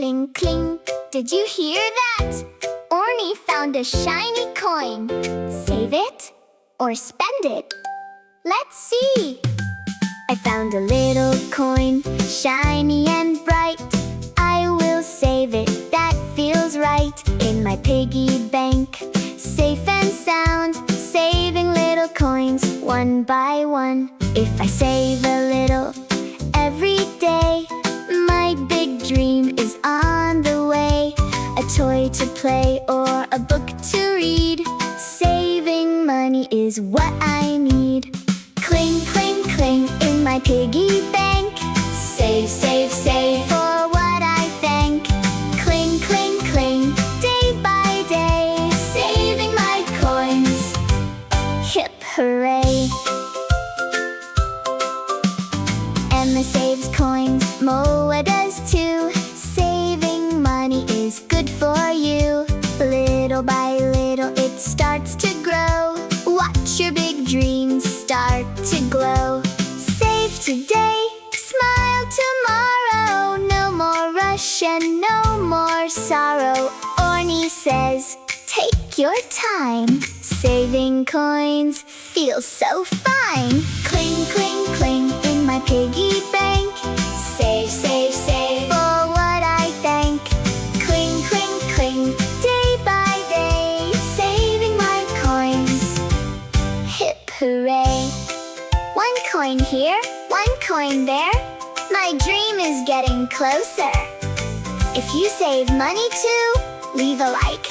cling, cling. Did you hear that? Orni found a shiny coin. Save it or spend it? Let's see. I found a little coin, shiny and bright. I will save it, that feels right. In my piggy bank, safe and sound, saving little coins one by one. If I save a little every day, my big dream is on the way. A toy to play or a book to read. Saving money is what I need. Cling, cling, cling in my piggy bank. Save, save, save for what I thank. Cling, cling, cling, day by day, saving my coins. Hip hooray! Emma saves coins, Moa does too. Saving money is good for you. Little by little it starts to grow. Watch your big dreams start to glow. Save today, smile tomorrow. No more rush and no more sorrow. Orni says, take your time. Saving coins feels so fine. Cling, cling, cling in my piggy bank. Save, save, save for what I thank. Cling, cling, cling, day by day, saving my coins. Hip hooray! One coin here, one coin there. My dream is getting closer. If you save money too, leave a like.